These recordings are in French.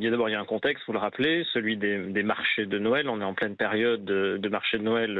d'abord il y a un contexte, vous le rappelez, celui des marchés de Noël. On est en pleine période de marchés de Noël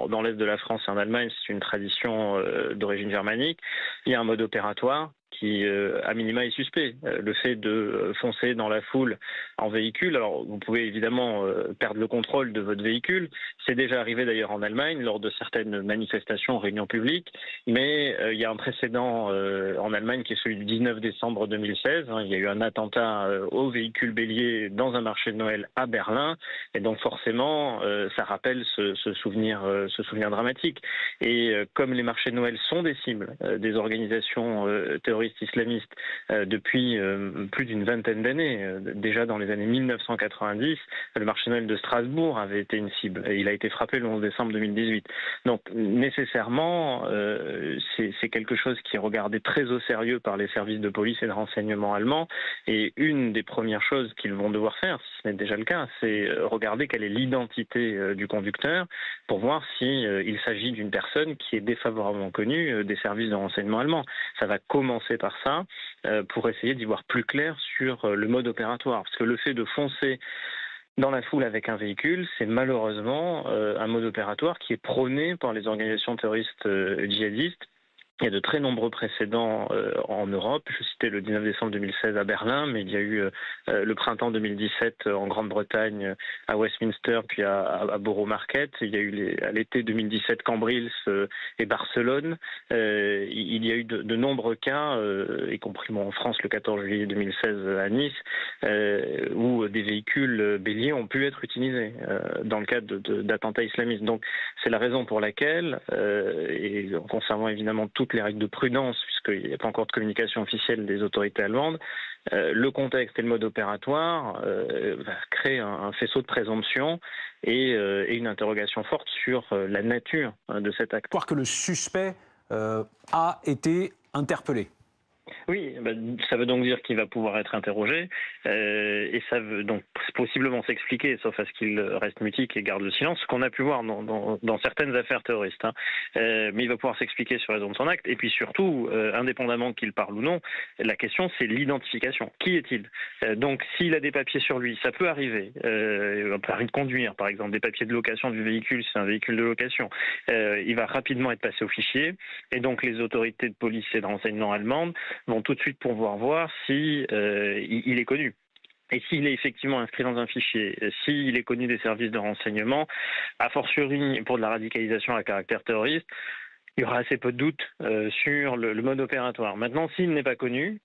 dans l'est de la France et en Allemagne. C'est une tradition d'origine germanique. Il y a un mode opératoire qui, à minima, est suspect. Le fait de foncer dans la foule en véhicule, alors vous pouvez évidemment perdre le contrôle de votre véhicule. C'est déjà arrivé d'ailleurs en Allemagne lors de certaines manifestations, réunions publiques, mais il y a un précédent en Allemagne qui est celui du 19 décembre 2016. Il y a eu un attentat au véhicule bélier dans un marché de Noël à Berlin, et donc forcément, ça rappelle ce souvenir dramatique. Et comme les marchés de Noël sont des cibles des organisations terroristes islamistes depuis plus d'une vingtaine d'années. Déjà dans les années 1990, le marché de Noël de Strasbourg avait été une cible et il a été frappé le 11 décembre 2018. Donc nécessairement, c'est quelque chose qui est regardé très au sérieux par les services de police et de renseignement allemands. Et une des premières choses qu'ils vont devoir faire, si ce n'est déjà le cas, c'est regarder quelle est l'identité du conducteur pour voir s'il s'agit d'une personne qui est défavorablement connue des services de renseignement allemands. Ça va commencer par ça pour essayer d'y voir plus clair sur le mode opératoire. Parce que le fait de foncer dans la foule avec un véhicule, c'est malheureusement un mode opératoire qui est prôné par les organisations terroristes djihadistes. Il y a de très nombreux précédents en Europe. Je citais le 19 décembre 2016 à Berlin, mais il y a eu le printemps 2017 en Grande-Bretagne, à Westminster, puis à Borough Market. Il y a eu à l'été 2017 Cambrils et Barcelone. Il y a eu de nombreux cas, y compris en France le 14 juillet 2016 à Nice, où des véhicules béliers ont pu être utilisés dans le cadre d'attentats islamistes. Donc c'est la raison pour laquelle, et en conservant évidemment toutes les règles de prudence, puisqu'il n'y a pas encore de communication officielle des autorités allemandes, le contexte et le mode opératoire créent un faisceau de présomption et une interrogation forte sur la nature de cet acte. Voir que le suspect a été interpellé. Oui, ça veut donc dire qu'il va pouvoir être interrogé et ça veut donc possiblement s'expliquer, sauf à ce qu'il reste mutique et garde le silence, ce qu'on a pu voir dans certaines affaires terroristes. Mais il va pouvoir s'expliquer sur raison de son acte et puis surtout, indépendamment qu'il parle ou non, la question c'est l'identification. Qui est-il? Donc s'il a des papiers sur lui, ça peut arriver, un permis de conduire par exemple, des papiers de location du véhicule, c'est un véhicule de location, il va rapidement être passé au fichier et donc les autorités de police et de renseignement allemandes vont tout de suite pouvoir voir si il est connu. Et s'il est effectivement inscrit dans un fichier, s'il est connu des services de renseignement, a fortiori pour de la radicalisation à caractère terroriste, il y aura assez peu de doutes sur le mode opératoire. Maintenant, s'il n'est pas connu,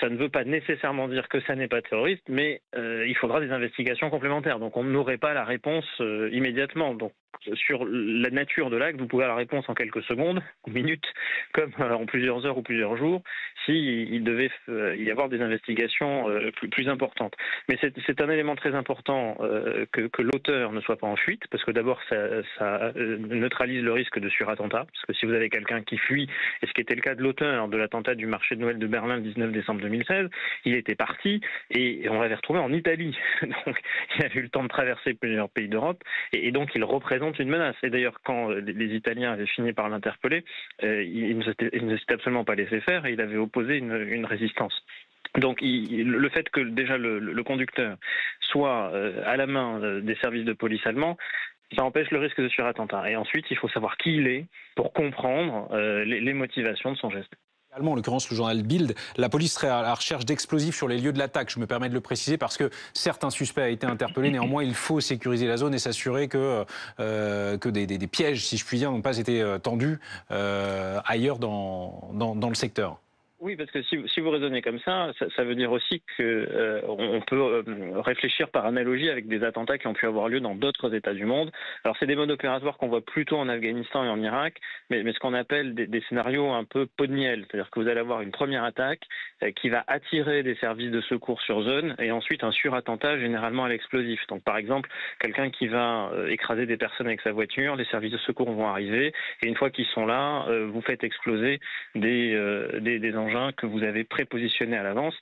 ça ne veut pas nécessairement dire que ça n'est pas terroriste, mais il faudra des investigations complémentaires. Donc on n'aurait pas la réponse immédiatement. Donc sur la nature de l'acte, vous pouvez avoir la réponse en quelques secondes, en minutes, comme en plusieurs heures ou plusieurs jours, s'il devait y avoir des investigations plus importantes. Mais c'est un élément très important que l'auteur ne soit pas en fuite, parce que d'abord ça neutralise le risque de surattentat, parce que si vous avez quelqu'un qui fuit, et ce qui était le cas de l'auteur de l'attentat du marché de Noël de Berlin le 19 décembre 2016, il était parti et on l'avait retrouvé en Italie. Donc il a eu le temps de traverser plusieurs pays d'Europe et donc il représente une menace. Et d'ailleurs, quand les Italiens avaient fini par l'interpeller, il ne s'était absolument pas laissé faire et il avait opposé une résistance. Donc le fait que déjà le conducteur soit à la main des services de police allemands, ça empêche le risque de surattentat. Et ensuite, il faut savoir qui il est pour comprendre les motivations de son geste. En l'occurrence, le journal Bild, la police serait à la recherche d'explosifs sur les lieux de l'attaque. Je me permets de le préciser parce que certes, un suspect a été interpellé. Néanmoins, il faut sécuriser la zone et s'assurer que des pièges, si je puis dire, n'ont pas été tendus ailleurs dans le secteur. Oui, parce que si vous raisonnez comme ça veut dire aussi que on peut réfléchir par analogie avec des attentats qui ont pu avoir lieu dans d'autres États du monde. Alors c'est des modes opératoires qu'on voit plutôt en Afghanistan et en Irak, mais ce qu'on appelle des scénarios un peu pot de miel, c'est-à-dire que vous allez avoir une première attaque qui va attirer des services de secours sur zone et ensuite un surattentat généralement à l'explosif. Donc par exemple, quelqu'un qui va écraser des personnes avec sa voiture, les services de secours vont arriver et une fois qu'ils sont là, vous faites exploser des engins engins que vous avez prépositionnés à l'avance.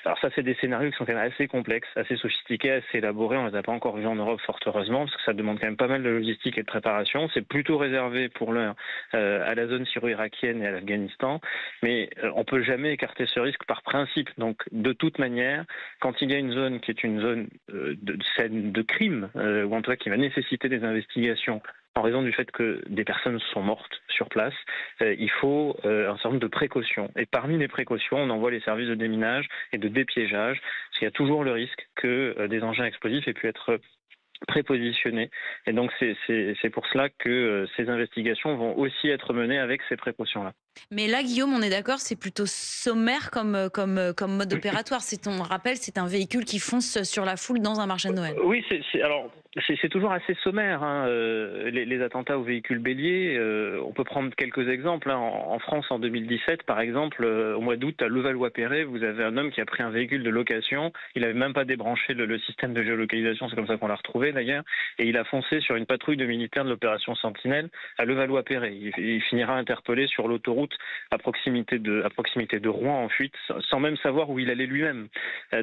Alors ça, c'est des scénarios qui sont quand même assez complexes, assez sophistiqués, assez élaborés. On ne les a pas encore vus en Europe, fort heureusement, parce que ça demande quand même pas mal de logistique et de préparation. C'est plutôt réservé pour l'heure à la zone syro-irakienne et à l'Afghanistan, mais on peut jamais écarter ce risque par principe. Donc de toute manière, quand il y a une zone qui est une zone de scène de crime, ou en tout cas qui va nécessiter des investigations en raison du fait que des personnes sont mortes sur place, il faut un certain nombre de précautions. Et parmi les précautions, on envoie les services de déminage et de dépiégeage, parce qu'il y a toujours le risque que des engins explosifs aient pu être prépositionnés. Et donc c'est pour cela que ces investigations vont aussi être menées avec ces précautions-là. Mais là, Guillaume, on est d'accord, c'est plutôt sommaire comme mode opératoire. On rappelle, c'est un véhicule qui fonce sur la foule dans un marché de Noël. Oui, c'est toujours assez sommaire, hein, les attentats aux véhicules béliers. On peut prendre quelques exemples. Hein. En France, en 2017, par exemple, au mois d'août, à Levallois-Perret, vous avez un homme qui a pris un véhicule de location. Il n'avait même pas débranché le système de géolocalisation, c'est comme ça qu'on l'a retrouvé d'ailleurs. Et il a foncé sur une patrouille de militaires de l'opération Sentinelle à Levallois-Perret. Il finira interpellé sur l'autoroute à proximité de Rouen en fuite, sans même savoir où il allait lui-même.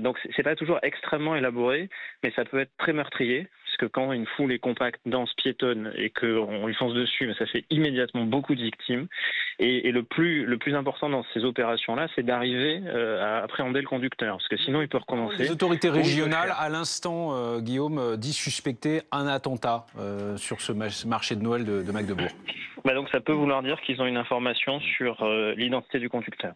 Donc c'est pas toujours extrêmement élaboré, mais ça peut être très meurtrier, puisque quand une foule est compacte, dense, piétonne, et qu'on lui fonce dessus, ça fait immédiatement beaucoup de victimes. Et le plus important dans ces opérations-là, c'est d'arriver à appréhender le conducteur, parce que sinon il peut recommencer. Les autorités régionales, à l'instant, Guillaume, disent suspecter un attentat sur ce marché de Noël de Magdebourg. Donc ça peut vouloir dire qu'ils ont une information sur l'identité du conducteur.